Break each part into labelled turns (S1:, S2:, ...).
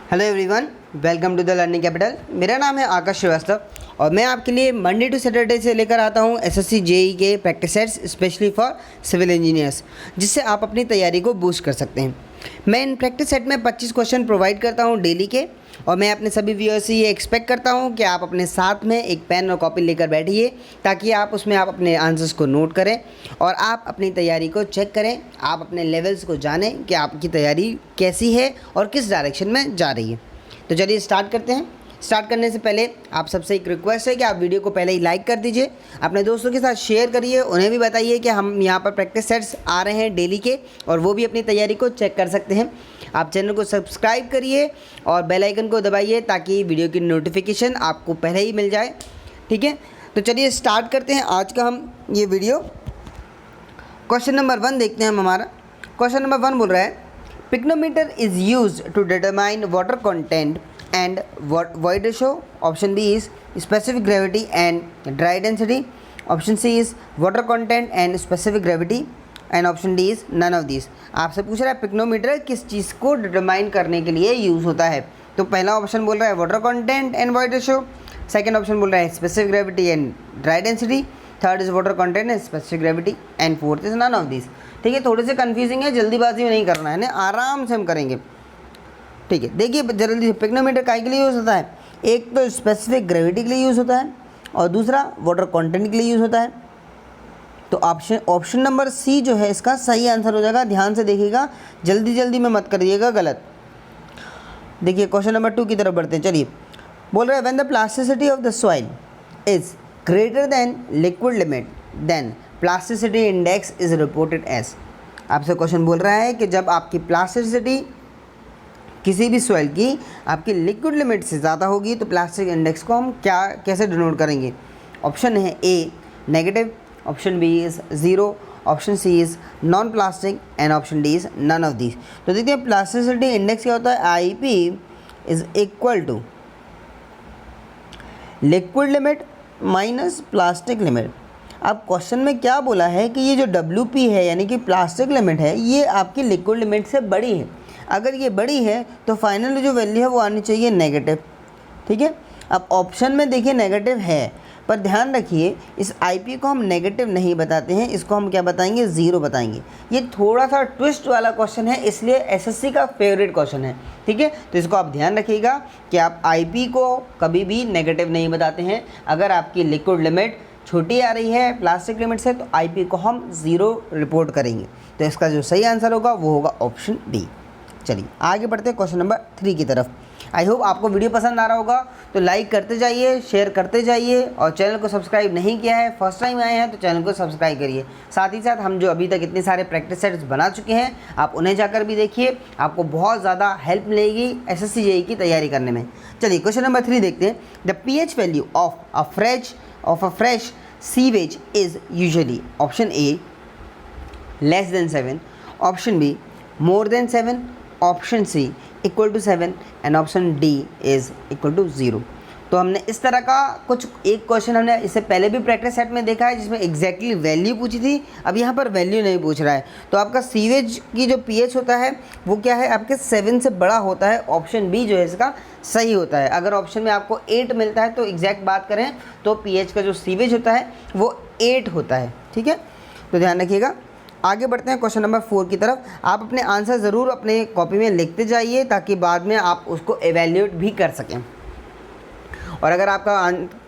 S1: Hello everyone, welcome to the learning capital. मेरा नाम है आकाश श्रीवास्तव और मैं आपके लिए मंडे टू सैटरडे से लेकर आता हूँ एसएससी जेई के practice sets specially for civil engineers, जिससे आप अपनी तैयारी को बूस्ट कर सकते हैं। मैं इन प्रैक्टिस सेट में 25 क्वेश्चन प्रोवाइड करता हूँ डेली के, और मैं अपने सभी व्यूअर्स से ये एक्सपेक्ट करता हूँ कि आप अपने साथ में एक पेन और कॉपी लेकर बैठिए, ताकि आप उसमें अपने आंसर्स को नोट करें और आप अपनी तैयारी को चेक करें, आप अपने लेवल्स को जानें कि आपकी तैयारी कैसी है और किस डायरेक्शन में जा रही है। तो चलिए स्टार्ट करते हैं। स्टार्ट करने से पहले आप सबसे एक रिक्वेस्ट है कि आप वीडियो को पहले ही लाइक कर दीजिए, अपने दोस्तों के साथ शेयर करिए, उन्हें भी बताइए कि हम यहाँ पर प्रैक्टिस सेट्स आ रहे हैं डेली के और वो भी अपनी तैयारी को चेक कर सकते हैं। आप चैनल को सब्सक्राइब करिए और बेल आइकन को दबाइए ताकि वीडियो की नोटिफिकेशन आपको पहले ही मिल जाए। ठीक है, तो चलिए स्टार्ट करते हैं आज का हम ये वीडियो। क्वेश्चन नंबर 1 देखते हैं हम हमारा। क्वेश्चन नंबर 1 बोल रहा है, pycnometer is use to determine water content and void ratio. Option B is specific gravity and dry density. Option C is water content and specific gravity. And option D is none of these. आपसे पूछ रहा है pycnometer किस चीज़ को determine करने के लिए use होता है। तो पहला ऑप्शन बोल रहा है water content and void ratio, second option बोल रहा है specific gravity and dry density, third is water content and specific gravity and fourth is none of this. ठीक है, थोड़े से कन्फ्यूजिंग है, जल्दीबाजी में नहीं करना है ना, आराम से हम करेंगे। ठीक है, देखिए जल्दी। पिक्नोमीटर काय के लिए यूज़ होता है? एक तो स्पेसिफिक ग्रेविटी के लिए यूज़ होता है और दूसरा वाटर कंटेंट के लिए यूज़ होता है। तो ऑप्शन नंबर सी जो है इसका सही आंसर हो जाएगा। ध्यान से देखिएगा, जल्दी में मत करिएगा गलत। देखिए क्वेश्चन नंबर 2 की तरफ बढ़ते हैं। चलिए, बोल रहा है when the plasticity of the soil is greater than liquid limit then plasticity index is reported as. आपसे क्वेश्चन बोल रहा है कि जब आपकी प्लास्टिसिटी किसी भी सॉइल की आपकी लिक्विड लिमिट से ज़्यादा होगी तो प्लास्टिक इंडेक्स को हम कैसे डिनोट करेंगे। ऑप्शन है A negative, option B is 0, option C is non plastic and option D is none of these. तो देखिए प्लास्टिसिटी इंडेक्स क्या होता है? IP is equal to liquid limit minus plastic limit. अब क्वेश्चन में क्या बोला है कि ये जो WP है यानी कि प्लास्टिक लिमिट है, ये आपकी लिक्विड लिमिट से बड़ी है। अगर ये बड़ी है तो फाइनल जो वैल्यू है वो आनी चाहिए नेगेटिव। ठीक है, अब ऑप्शन में देखिए नेगेटिव है, पर ध्यान रखिए इस IP को हम नेगेटिव नहीं बताते हैं, इसको हम क्या बताएंगे? 0 बताएंगे। ये थोड़ा सा ट्विस्ट वाला क्वेश्चन है, इसलिए SSC का फेवरेट क्वेश्चन है। ठीक है, तो इसको आप ध्यान रखिएगा कि आप IP को कभी भी नेगेटिव नहीं बताते हैं। अगर आपकी लिक्विड लिमिट छोटी आ रही है प्लास्टिक लिमिट से तो IP को हम 0 रिपोर्ट करेंगे। तो इसका जो सही आंसर होगा वो होगा ऑप्शन डी। चलिए आगे बढ़ते हैं क्वेश्चन नंबर 3 की तरफ। आई होप आपको वीडियो पसंद आ रहा होगा, तो लाइक करते जाइए, शेयर करते जाइए और चैनल को सब्सक्राइब नहीं किया है, फर्स्ट टाइम आए हैं तो चैनल को सब्सक्राइब करिए। साथ ही साथ हम जो अभी तक इतने सारे प्रैक्टिस सेट्स बना चुके हैं आप उन्हें जाकर भी देखिए, आपको बहुत ज़्यादा हेल्प मिलेगी SSC जेई की तैयारी करने में। चलिए क्वेश्चन नंबर 3 देखते हैं। The pH value of a fresh sewage is usually option A less than 7, option B more than 7, option C equal to 7 and option D is equal to 0। तो हमने इस तरह का एक क्वेश्चन हमने इससे पहले भी प्रैक्टिस सेट में देखा है जिसमें एग्जैक्टली वैल्यू पूछी थी। अब यहाँ पर वैल्यू नहीं पूछ रहा है। तो आपका सीवेज की जो pH होता है वो क्या है? आपके 7 से बड़ा होता है। ऑप्शन बी जो है इसका सही होता है। अगर ऑप्शन में आपको 8 मिलता है तो एग्जैक्ट बात करें तो pH का जो सीवेज होता है वो 8 होता है। ठीक है, तो ध्यान रखिएगा। आगे बढ़ते हैं क्वेश्चन नंबर 4 की तरफ। आप अपने आंसर ज़रूर अपने कॉपी में लिखते जाइए ताकि बाद में आप उसको एवेल्यूएट भी कर सकें। और अगर आपका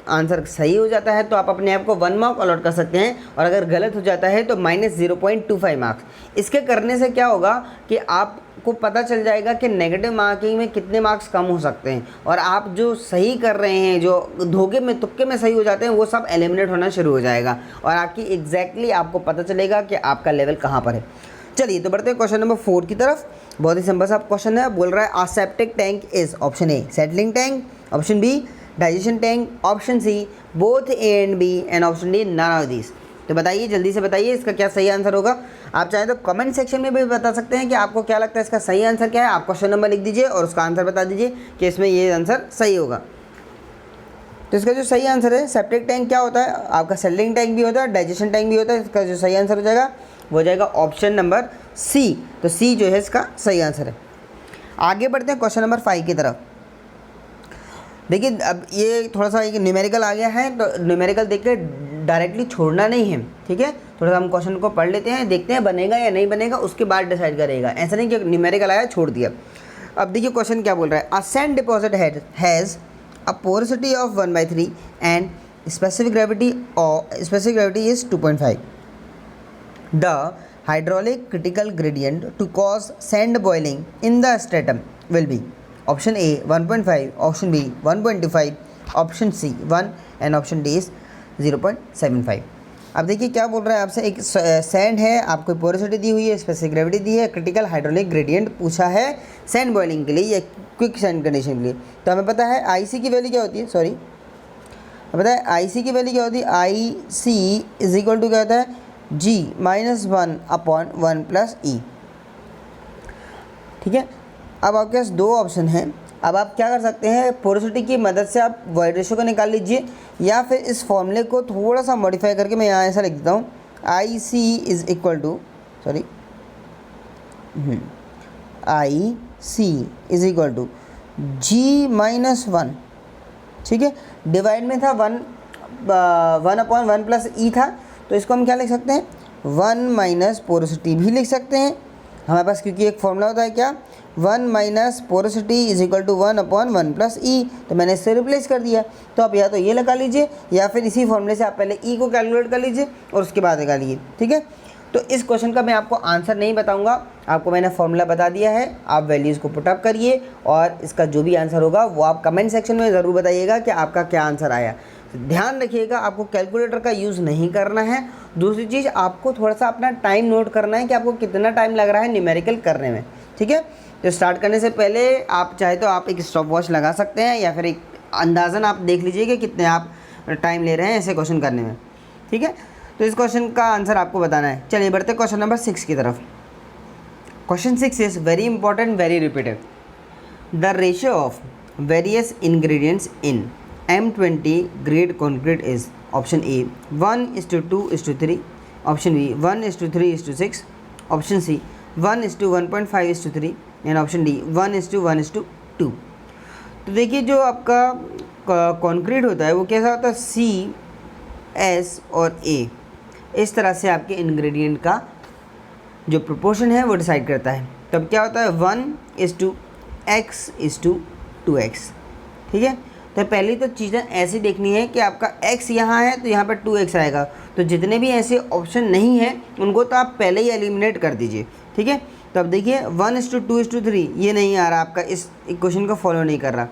S1: आंसर सही हो जाता है तो आप अपने आप को 1 मार्क अलॉट कर सकते हैं, और अगर गलत हो जाता है तो -0.25 मार्क्स। इसके करने से क्या होगा कि आपको पता चल जाएगा कि नेगेटिव मार्किंग में कितने मार्क्स कम हो सकते हैं, और आप जो सही कर रहे हैं, जो धोखे में तुक्के में सही हो जाते हैं, वो सब एलिमिनेट होना शुरू हो जाएगा और आपकी एग्जैक्टली आपको पता चलेगा कि आपका लेवल कहाँ पर है। चलिए तो बढ़ते हैं क्वेश्चन नंबर 4 की तरफ। बहुत ही सिंपल सा क्वेश्चन है। बोल रहा है a septic tank is option A settling tank, option B digestion tank, option C both A and B and option D none of this. तो बताइए, जल्दी से बताइए इसका क्या सही आंसर होगा। आप चाहें तो कमेंट सेक्शन में भी बता सकते हैं कि आपको क्या लगता है इसका सही आंसर क्या है। आप क्वेश्चन नंबर लिख दीजिए और उसका आंसर बता दीजिए कि इसमें ये आंसर सही होगा। तो इसका जो सही आंसर है, सेप्टिक टैंक क्या होता है? आपका सेटलिंग टैंक भी होता है, डाइजेशन टैंक भी होता है। इसका जो सही आंसर हो जाएगा वो हो जाएगा ऑप्शन नंबर सी। तो सी जो है इसका सही आंसर है। आगे बढ़ते हैं क्वेश्चन नंबर 5 की तरफ। देखिए अब ये थोड़ा सा एक न्यूमेरिकल आ गया है, तो न्यूमेरिकल देख के डायरेक्टली छोड़ना नहीं है, ठीक है। थोड़ा सा हम क्वेश्चन को पढ़ लेते हैं, देखते हैं बनेगा या नहीं बनेगा, उसके बाद डिसाइड करेगा। ऐसा नहीं कि न्यूमेरिकल आया छोड़ दिया। अब देखिए क्वेश्चन क्या बोल रहा है। अ sand deposit has a porosity of 1/3 and specific gravity is 2.5. The hydraulic critical gradient to cause sand boiling in the stratum will be option A 1.5, option B 1.25, option C 1 and option D is 0.75. अब देखिए क्या बोल रहा है आपसे, एक sand है, आपको पोरोसिटी दी हुई है, स्पेसिफिक ग्रेविटी दी है, क्रिटिकल हाइड्रोलिक ग्रेडियंट पूछा है सैंड बॉइलिंग के लिए या क्विक सैंड कंडीशन के लिए। तो हमें पता है IC की वैल्यू क्या होती है, सॉरी पता है IC की वैल्यू क्या होती है, IC इज इक्वल टू क्या होता है G -1/1 + E, ठीक है। अब आपके पास दो ऑप्शन हैं। अब आप क्या कर सकते हैं, पोरोसिटी की मदद से आप वॉइड रेशियो को निकाल लीजिए, या फिर इस फॉर्मूले को थोड़ा सा मॉडिफाई करके मैं यहाँ ऐसा लिख देता हूँ, IC is equal to sorry IC is equal to G-1, ठीक है। डिवाइड में था 1/1 + E था, तो इसको हम क्या लिख सकते हैं 1 - पोरोसिटी भी लिख सकते हैं हमारे पास, क्योंकि एक फॉर्मूला होता है क्या 1 - porosity is equal to 1/1 + E, तो मैंने इससे रिप्लेस कर दिया। तो आप या तो ये लगा लीजिए या फिर इसी फॉर्मूले से आप पहले E को कैलकुलेट कर लीजिए और उसके बाद निकालिए, ठीक है। तो इस क्वेश्चन का मैं आपको आंसर नहीं बताऊंगा, आपको मैंने फॉर्मूला बता दिया है, आप वैल्यूज़ को पुटअप करिए और इसका जो भी आंसर होगा वो आप कमेंट सेक्शन में ज़रूर बताइएगा कि आपका क्या आंसर आया। ध्यान रखिएगा आपको कैलकुलेटर का यूज़ नहीं करना है। दूसरी चीज़, आपको थोड़ा सा अपना टाइम नोट करना है कि आपको कितना टाइम लग रहा है न्यूमेरिकल करने में, ठीक है। तो स्टार्ट करने से पहले आप चाहे तो आप एक स्टॉप वॉच लगा सकते हैं या फिर एक अंदाज़न आप देख लीजिए कि कितने आप टाइम ले रहे हैं ऐसे क्वेश्चन करने में, ठीक है। तो इस क्वेश्चन का आंसर आपको बताना है। चलिए बढ़ते क्वेश्चन नंबर 6 की तरफ। Question 6 is very important, very repeated. The ratio of various ingredients in M20 grade concrete is option A 1:2:3, option B 1:3:6, option C 1:1.5:3 and option D 1:1:2। तो देखिए जो आपका कंक्रीट होता है वो कैसा होता है, C, S और A, इस तरह से आपके इंग्रेडिएंट का जो प्रोपोर्शन है वो डिसाइड करता है। तब क्या होता है 1:x:2x, ठीक है। तो पहली तो चीज़ें ऐसी देखनी है कि आपका x यहाँ है तो यहाँ पर 2x आएगा, तो जितने भी ऐसे ऑप्शन नहीं हैं उनको तो आप पहले ही एलिमिनेट कर दीजिए, ठीक है। तो अब देखिए 1:2:3 ये नहीं आ रहा, आपका इस इक्वेशन को फॉलो नहीं कर रहा,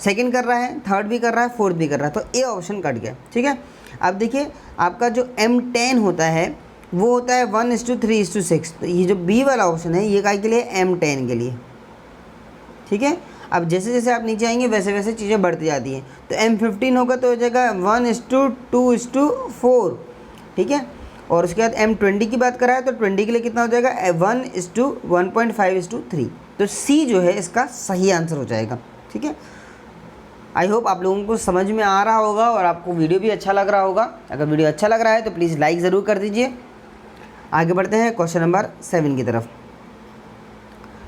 S1: सेकंड कर रहा है, थर्ड भी कर रहा है, फोर्थ भी कर रहा है, तो ए ऑप्शन कट गया, ठीक है। अब देखिए आपका जो M10 होता है वो होता है 1:3:6, तो ये जो बी वाला ऑप्शन है ये काय के लिए, M10 के लिए, ठीक है। अब जैसे जैसे आप नीचे आएंगे वैसे वैसे चीज़ें बढ़ती जाती हैं, तो M15 होगा तो हो जाएगा 1:2:4, ठीक है। और उसके बाद M20 की बात कराए तो 20 के लिए कितना हो जाएगा 1:1.5:3, तो C जो है इसका सही आंसर हो जाएगा, ठीक है। आई होप आप लोगों को समझ में आ रहा होगा और आपको वीडियो भी अच्छा लग रहा होगा। अगर वीडियो अच्छा लग रहा है तो प्लीज़ लाइक ज़रूर कर दीजिए। आगे बढ़ते हैं क्वेश्चन नंबर 7 की तरफ।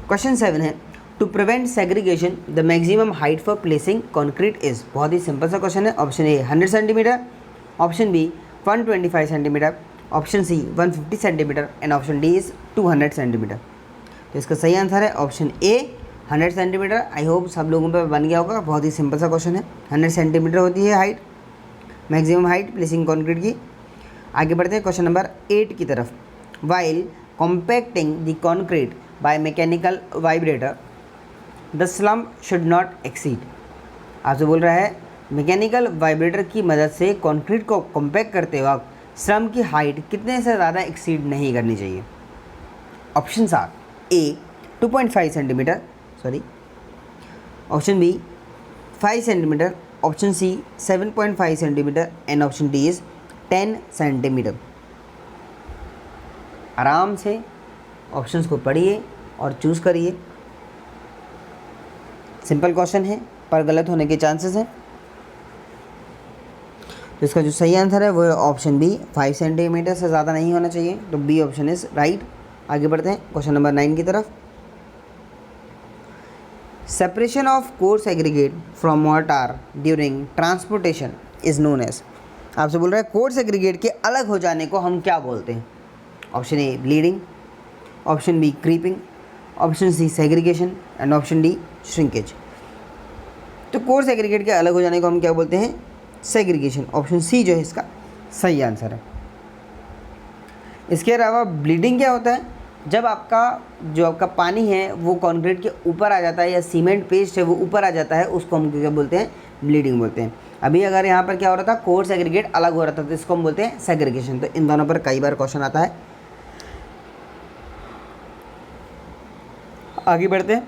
S1: क्वेश्चन 7 है, to prevent segregation the maximum height for placing concrete is. बहुत ही सिंपल सा क्वेश्चन है। Option A 100 centimetre, option B 125 centimetre, option C 150 centimetre and option D is 200 centimetre. तो इसका सही आंसर है option A 100 centimetre. I hope सब लोगों पर बन गया होगा, बहुत ही सिंपल सा क्वेश्चन है। 100 सेंटीमीटर होती है height, maximum height placing concrete की। आगे बढ़ते हैं क्वेश्चन नंबर 8 की तरफ। While compacting the concrete by mechanical vibrator the slump should not exceed. आपसे बोल रहा है मैकेनिकल वाइब्रेटर की मदद से कंक्रीट को कॉम्पैक्ट करते वक्त स्लम्प की हाइट कितने से ज़्यादा एक्सीड नहीं करनी चाहिए। Option are A 2.5 centimetre, sorry, option B 5 centimetre, option C 7.5 centimetre and option D is 10 centimetre. आराम से ऑप्शंस को पढ़िए और चूज़ करिए। सिंपल क्वेश्चन है पर गलत होने के चांसेस हैं। तो इसका जो सही आंसर है वो है ऑप्शन बी 5 सेंटीमीटर से ज़्यादा नहीं होना चाहिए, तो बी ऑप्शन इज़ राइट। आगे बढ़ते हैं क्वेश्चन नंबर 9 की तरफ। Separation of coarse aggregate from mortar during transportation is known as. आपसे बोल रहा है कोर्स एग्रीगेट के अलग हो जाने को हम क्या बोलते हैं? Option A bleeding, option B creeping, option C segregation and option D shrinkage. तो कोर्स एग्रीगेट के अलग हो जाने को हम क्या बोलते हैं? सेग्रीगेशन। ऑप्शन सी जो है इसका सही आंसर है। इसके अलावा ब्लीडिंग क्या होता है? जब आपका पानी है वो कंक्रीट के ऊपर आ जाता है या सीमेंट पेस्ट है वो ऊपर आ जाता है, उसको हम क्या बोलते हैं? ब्लीडिंग बोलते हैं। अभी अगर यहाँ पर क्या हो रहा था, कोर्स एग्रीगेट अलग हो रहा था, तो इसको हम बोलते हैं सेग्रीगेशन। तो इन दोनों पर कई बार क्वेश्चन आता है। आगे बढ़ते हैं।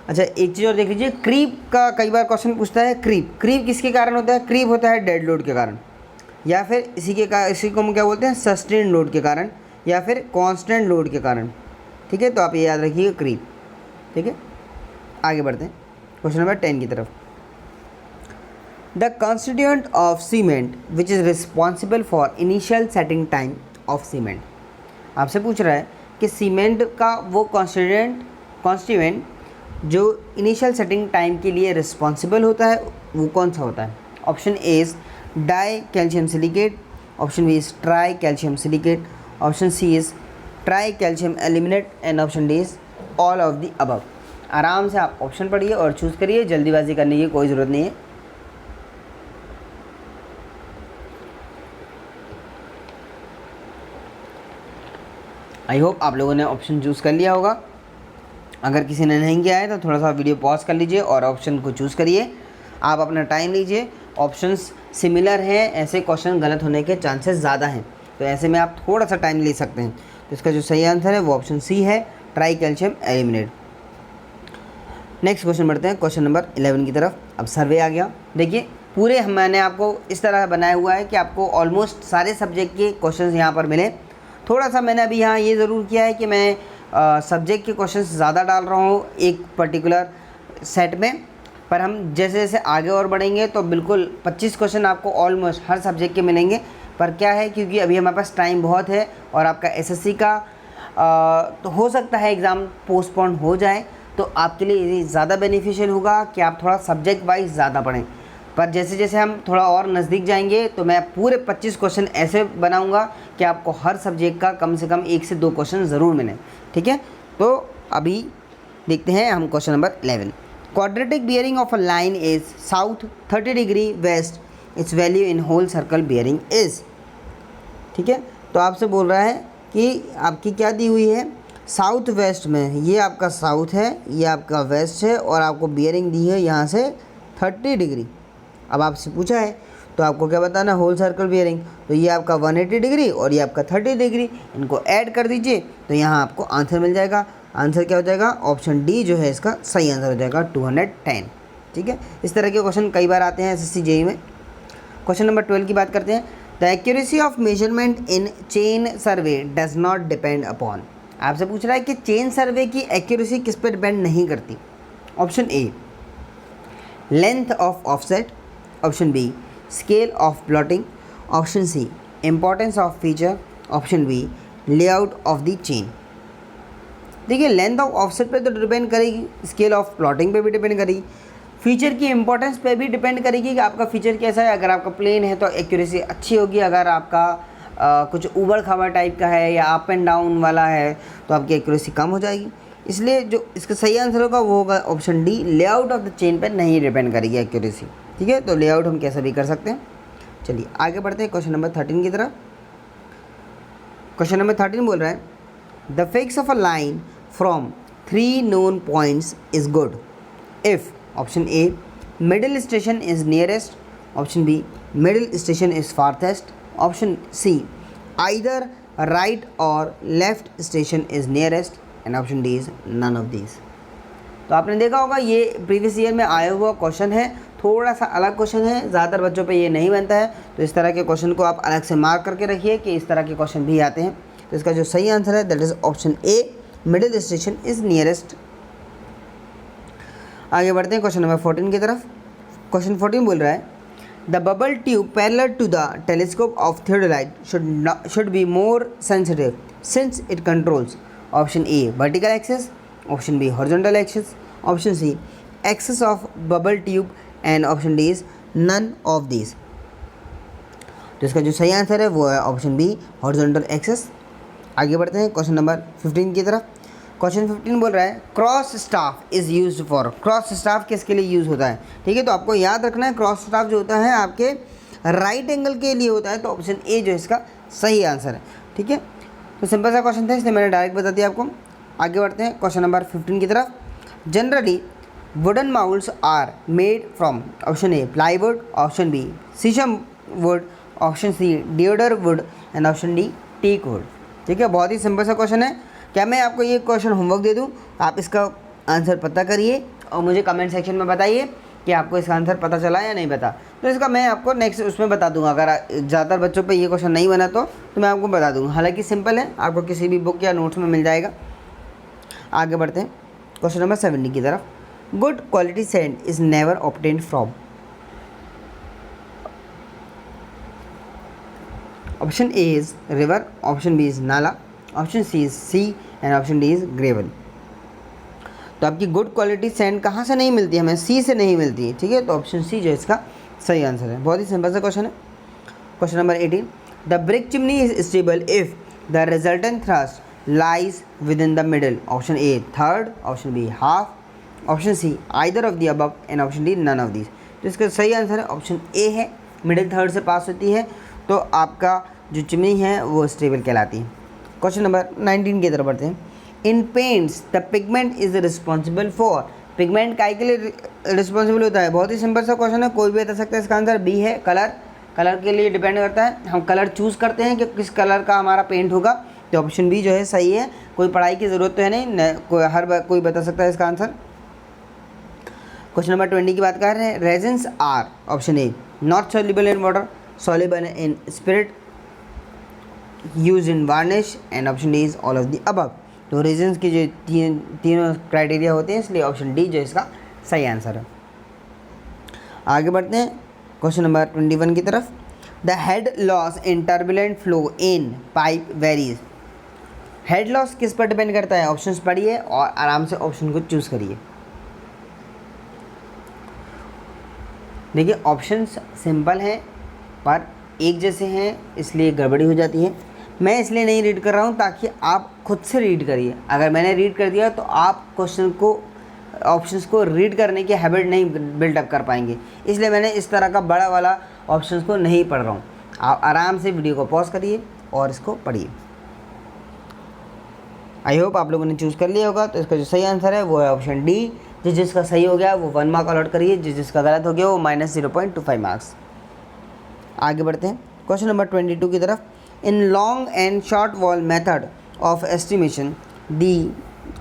S1: अच्छा, एक चीज़ और देख लीजिए, क्रीप का कई बार क्वेश्चन पूछता है। क्रीप किसके कारण होता है? क्रीप होता है डेड लोड के कारण, या फिर इसी को हम क्या बोलते हैं? सस्टेन लोड के कारण, या फिर कांस्टेंट लोड के कारण। ठीक है, तो आप ये याद रखिएगा क्रीप। ठीक है, आगे बढ़ते हैं क्वेश्चन नंबर 10 की तरफ। The constituent of cement which is responsible for initial setting time of cement. आपसे पूछ रहा है कि सीमेंट का वो कॉन्स्टिट्यूएंट जो इनिशियल सेटिंग टाइम के लिए रिस्पॉन्सिबल होता है वो कौन सा होता है? Option A is di calcium silicate, option B is tri calcium silicate, option C is tri calcium aluminate and option D is all of the above. आराम से आप ऑप्शन पढ़िए और चूज़ करिए, जल्दीबाजी करने की कोई ज़रूरत नहीं है। आई होप आप लोगों ने ऑप्शन चूज़ कर लिया होगा। अगर किसी ने नहीं किया है तो थोड़ा सा वीडियो पॉज कर लीजिए और ऑप्शन को चूज़ करिए। आप अपना टाइम लीजिए। ऑप्शंस सिमिलर हैं, ऐसे क्वेश्चन गलत होने के चांसेस ज़्यादा हैं, तो ऐसे में आप थोड़ा सा टाइम ले सकते हैं। तो इसका जो सही आंसर है वो ऑप्शन सी है, try calcium aluminate. Next question बढ़ते हैं, क्वेश्चन नंबर 11 की तरफ। अब सर्वे आ गया। देखिए पूरे मैंने आपको इस तरह बनाया हुआ है कि आपको ऑलमोस्ट सारे सब्जेक्ट के क्वेश्चन यहाँ पर मिले। थोड़ा सा मैंने अभी यहाँ ये ज़रूर किया है कि मैं सब्जेक्ट के क्वेश्चन ज़्यादा डाल रहा हूँ एक पर्टिकुलर सेट में, पर हम जैसे जैसे आगे और बढ़ेंगे तो बिल्कुल 25 क्वेश्चन आपको ऑलमोस्ट हर सब्जेक्ट के मिलेंगे। पर क्या है, क्योंकि अभी हमारे पास टाइम बहुत है और आपका एसएससी का तो हो सकता है एग्ज़ाम पोस्टपोन हो जाए, तो आपके लिए ये ज़्यादा बेनिफिशियल होगा कि आप थोड़ा सब्जेक्ट वाइज ज़्यादा पढ़ें। पर जैसे जैसे हम थोड़ा और नज़दीक जाएंगे तो मैं पूरे 25 क्वेश्चन ऐसे बनाऊंगा कि आपको हर सब्जेक्ट का कम से कम 1 से 2 क्वेश्चन ज़रूर मिलें। ठीक है, तो अभी देखते हैं हम question number 11। Quadratic bearing of a line is south 30 degree west, its value in whole circle bearing is. ठीक है, तो आपसे बोल रहा है कि आपकी क्या दी हुई है, साउथ वेस्ट में, ये आपका साउथ है, ये आपका वेस्ट है, और आपको बियरिंग दी है यहाँ से 30 डिग्री। अब आपसे पूछा है तो आपको क्या बताना, होल सर्कल बियरिंग। तो ये आपका 180 डिग्री और ये आपका 30 डिग्री, इनको ऐड कर दीजिए तो यहाँ आपको आंसर मिल जाएगा। आंसर क्या हो जाएगा? ऑप्शन डी जो है इसका सही आंसर हो जाएगा, 210। ठीक है, इस तरह के क्वेश्चन कई बार आते हैं एसएससी जेईई में। क्वेश्चन नंबर 12 की बात करते हैं। The accuracy of measurement in chain survey does not depend upon. आपसे पूछ रहा है कि चेन सर्वे की एक्यूरेसी किस पर डिपेंड नहीं करती। Option A length of offset, option B scale of plotting, option C importance of feature, option B layout of the chain. देखिए लेंथ ऑफ ऑफसेट पे तो डिपेंड करेगी, स्केल ऑफ प्लॉटिंग पे भी डिपेंड करेगी, फीचर की इंपॉर्टेंस पे भी डिपेंड करेगी कि आपका फीचर कैसा है। अगर आपका प्लेन है तो एक्यूरेसी अच्छी होगी, अगर आपका कुछ ऊबड़ खाबड़ टाइप का है या अप एंड डाउन वाला है तो आपकी एक्यूरेसी कम हो जाएगी। इसलिए जो इसका सही आंसर होगा वो होगा option D, layout of the chain पर नहीं डिपेंड करेगी एक्यूरेसी। ठीक है, तो लेआउट हम कैसे भी कर सकते हैं। चलिए आगे बढ़ते हैं क्वेश्चन नंबर 13 की तरफ। क्वेश्चन नंबर 13 बोल रहा है the fix of a line from 3 known points is good if. Option A middle station is nearest, option B middle station is farthest, option C either right और left station is nearest, and option D is none of these. तो आपने देखा होगा ये previous year में आया हुआ question है, थोड़ा सा अलग क्वेश्चन है, ज़्यादातर बच्चों पे ये नहीं बनता है, तो इस तरह के क्वेश्चन को आप अलग से मार्क करके रखिए कि इस तरह के क्वेश्चन भी आते हैं। तो इसका जो सही आंसर है that is option A, middle station is nearest. आगे बढ़ते हैं क्वेश्चन नंबर 14 की तरफ। क्वेश्चन 14 बोल रहा है the bubble tube parallel to the telescope of theodolite should be more sensitive since it controls. Option A vertical axis, option B horizontal axis, option C axis of bubble tube and option D is none of this. तो इसका जो सही answer है वो है option B, horizontal axis. आगे बढ़ते हैं क्वेश्चन नंबर 15 की तरफ। क्वेश्चन 15 बोल रहा है cross staff is used for. Cross staff किसके लिए यूज़ होता है? ठीक है, तो आपको याद रखना है क्रॉस स्टाफ जो होता है आपके राइट एंगल के लिए होता है, तो ऑप्शन ए जो इसका सही आंसर है। ठीक है, तो सिंपल सा क्वेश्चन था, इसलिए मैंने डायरेक्ट बता दिया आपको। आगे बढ़ते हैं क्वेश्चन नंबर 15 की तरफ। Generally wooden moulds are made from option A plywood, option B sheesham wood, option C deodar wood and option D teak wood. ठीक है, बहुत ही सिंपल सा क्वेश्चन है। क्या मैं आपको ये क्वेश्चन होमवर्क दे दूं, आप इसका आंसर पता करिए और मुझे कमेंट सेक्शन में बताइए कि आपको इसका आंसर पता चला या नहीं पता। तो इसका मैं आपको नेक्स्ट उसमें बता दूंगा। अगर ज़्यादातर बच्चों पे ये क्वेश्चन नहीं बना तो मैं आपको बता दूंगा। हालांकि सिंपल है, आपको किसी भी बुक या नोट्स में मिल जाएगा। आगे बढ़ते हैं क्वेश्चन नंबर 70 की तरफ। Good quality sand is never obtained from. Option A is river, option B is nala, option C is sea and option D is gravel. तो आपकी गुड क्वालिटी सैंड कहाँ से नहीं मिलती है? हमें सी से नहीं मिलती है। ठीक है, तो ऑप्शन सी जो इसका सही आंसर है। बहुत ही सिंपल सा क्वेश्चन है। Question number 18। The brick chimney is stable if the resultant thrust lies within the middle. Option A third, option B half, option C either of the above and option D none of these. तो इसका सही answer है option ए है, middle third से पास होती है तो आपका जो चिमनी है वो स्टेबल कहलाती है। क्वेश्चन नंबर 19 की तरफ बढ़ते हैं। In paints the pigment is responsible for. Pigment काय के लिए रिस्पॉन्सिबल होता है? बहुत ही सिंपल सा क्वेश्चन है, कोई भी बता सकता है। इसका आंसर बी है, कलर। कलर के लिए डिपेंड करता है, हम कलर चूज़ करते हैं कि किस कलर का हमारा पेंट होगा। तो ऑप्शन बी जो है सही है। कोई पढ़ाई की ज़रूरत तो है नहीं, कोई बता सकता है इसका आंसर। क्वेश्चन नंबर 20 की बात कर रहे हैं। Resins are option A not soluble in water, soluble in spirit, use in varnish and option D is all of the above. तो रेजिन्स की जो तीनों क्राइटेरिया होते हैं, इसलिए ऑप्शन डी जो इसका सही आंसर है। आगे बढ़ते हैं क्वेश्चन नंबर 21 की तरफ। The head loss in turbulent flow in pipe varies. Head loss किस पर डिपेंड करता है? ऑप्शंस पढ़िए और आराम से ऑप्शन को चूज़ करिए। देखिए ऑप्शंस सिंपल हैं पर एक जैसे हैं, इसलिए गड़बड़ी हो जाती है। मैं इसलिए नहीं रीड कर रहा हूँ ताकि आप खुद से रीड करिए। अगर मैंने रीड कर दिया तो आप क्वेश्चन को, ऑप्शंस को रीड करने की हैबिट नहीं बिल्डअप कर पाएंगे, इसलिए मैंने इस तरह का बड़ा वाला ऑप्शंस को नहीं पढ़ रहा हूँ। आप आराम से वीडियो को पॉज करिए और इसको पढ़िए। आई होप आप लोगों ने चूज़ कर लिया होगा। तो इसका जो सही आंसर है वो है ऑप्शन डी। जिसका सही हो गया वो 1 मार्क अलॉट करिए, जिसका गलत हो गया वो -0.25 मार्क्स। आगे बढ़ते हैं क्वेश्चन नंबर 22 की तरफ। In long and short wall method of estimation the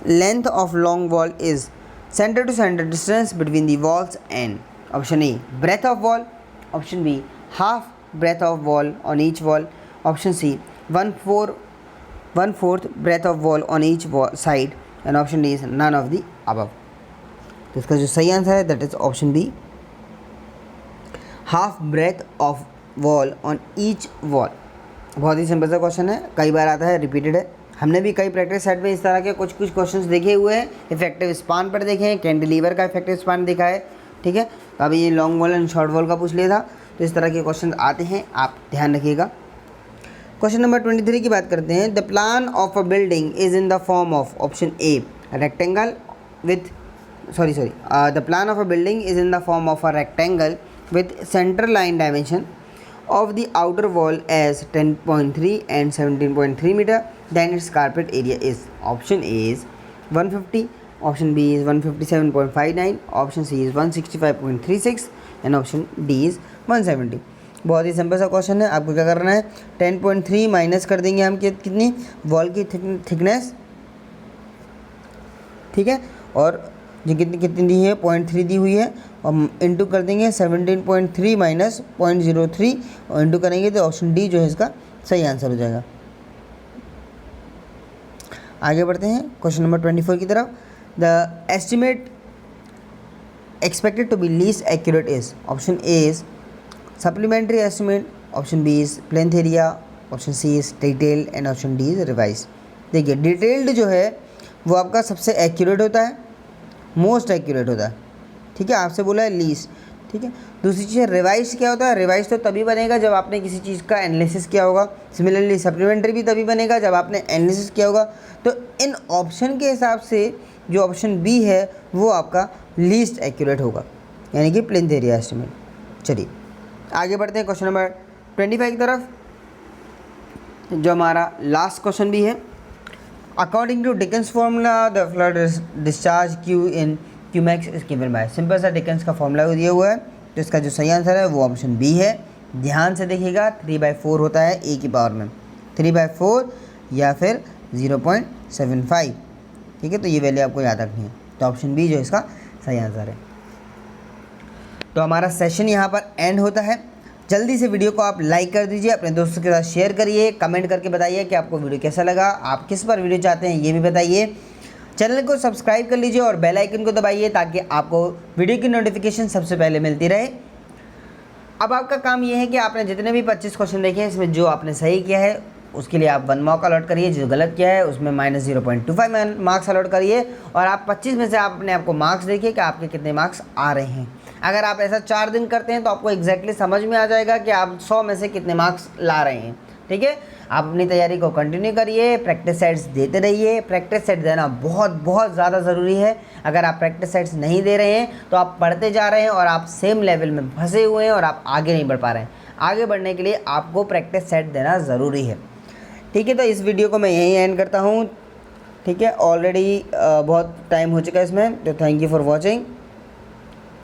S1: length of long wall is centre to centre distance between the walls and option A breadth of wall, option B half breadth of wall on each wall, option C 1/4 breadth of wall on each side and option D is none of the above. तो इसका जो सही answer है that is option B, half breadth of wall on each wall. बहुत ही simple सा question है, कई बार आता है, रिपीटेड है। हमने भी कई प्रैक्टिस सेट में इस तरह के कुछ क्वेश्चंस देखे हुए हैं। इफेक्टिव स्पान पर देखे हैं, कैंटिलीवर का इफेक्टिव स्पान देखा है। ठीक है, तो अभी ये long wall and short wall का पूछ लिया था। तो इस तरह के क्वेश्चन आते हैं, आप ध्यान रखिएगा। क्वेश्चन नंबर 23 की बात करते हैं। The plan of a building is in the form of option a rectangle with the plan of a building is in the form of a rectangle with center line dimension of the outer wall as 10.3 and 17.3 meter. Then its carpet area is option A is 150, option B is 157.59, option C is 165.36 and option D is 170. बहुत ही simple सा question है। आपको क्या करना है, 10.3 minus कर देंगे हम कितनी वॉल की थिकनेस, ठीक है, और जो कितनी दी है 0.3 दी हुई है, और इंटू कर देंगे 17.3 माइनस 0.03 और इंटू करेंगे तो ऑप्शन डी जो है इसका सही आंसर हो जाएगा। आगे बढ़ते हैं क्वेश्चन नंबर 24 की तरफ। The estimate expected to be least accurate is option A is supplementary estimate, option B is plinth area, option C is detailed and option D is revise. देखिए डिटेल्ड जो है वो आपका सबसे एक्यूरेट होता है, मोस्ट एक्यूरेट होता है। ठीक है, आपसे बोला है लीस्ट, ठीक है। दूसरी चीज़ रिवाइज क्या होता है, रिवाइज तो तभी बनेगा जब आपने किसी चीज़ का एनालिसिस किया होगा। सिमिलरली सप्लीमेंट्री भी तभी बनेगा जब आपने एनालिसिस किया होगा। तो इन ऑप्शन के हिसाब से जो ऑप्शन बी है वो आपका लीस्ट एक्यूरेट होगा, यानी कि प्लेन एरिया एस्टिमेट। चलिए आगे बढ़ते हैं क्वेश्चन नंबर 25 की तरफ, जो हमारा लास्ट क्वेश्चन भी है। According to Dickens formula the flood discharge Q in Qmax is given by, simple सा डिकेंस का फॉर्मूला दिया हुआ है, तो इसका जो सही आंसर है वो ऑप्शन बी है। ध्यान से देखिएगा 3/4 होता है ए की पावर में, 3/4 या फिर 0.75, ठीक है। तो ये वैल्यू आपको याद रखनी है, तो ऑप्शन बी जो इसका सही आंसर है। तो हमारा सेशन यहाँ पर एंड होता है। जल्दी से वीडियो को आप लाइक कर दीजिए, अपने दोस्तों के साथ शेयर करिए, कमेंट करके बताइए कि आपको वीडियो कैसा लगा, आप किस पर वीडियो चाहते हैं ये भी बताइए। चैनल को सब्सक्राइब कर लीजिए और बेल आइकन को दबाइए ताकि आपको वीडियो की नोटिफिकेशन सबसे पहले मिलती रहे। अब आपका काम ये है कि आपने जितने भी 25 क्वेश्चन देखे हैं, इसमें जो आपने सही किया है उसके लिए आप 1 मार्क अलॉट करिए, जो गलत किया है उसमें -0.25 मार्क्स अलॉट करिए, और आप 25 में से आप अपने आपको मार्क्स देखिए कि आपके कितने मार्क्स आ रहे हैं। अगर आप ऐसा 4 दिन करते हैं तो आपको एग्जैक्टली समझ में आ जाएगा कि आप 100 में से कितने मार्क्स ला रहे हैं, ठीक है। आप अपनी तैयारी को कंटिन्यू करिए, प्रैक्टिस सेट्स देते रहिए। प्रैक्टिस सेट देना बहुत बहुत ज़्यादा ज़रूरी है। अगर आप प्रैक्टिस सेट्स नहीं दे रहे हैं तो आप पढ़ते जा रहे हैं और आप सेम लेवल में फंसे हुए हैं और आप आगे नहीं बढ़ पा रहे हैं। आगे बढ़ने के लिए आपको प्रैक्टिस सेट देना ज़रूरी है, ठीक है। तो इस वीडियो को मैं यहीं एंड करता हूँ, ठीक है। ऑलरेडी बहुत टाइम हो चुका है इसमें, तो थैंक यू फॉर वॉचिंग।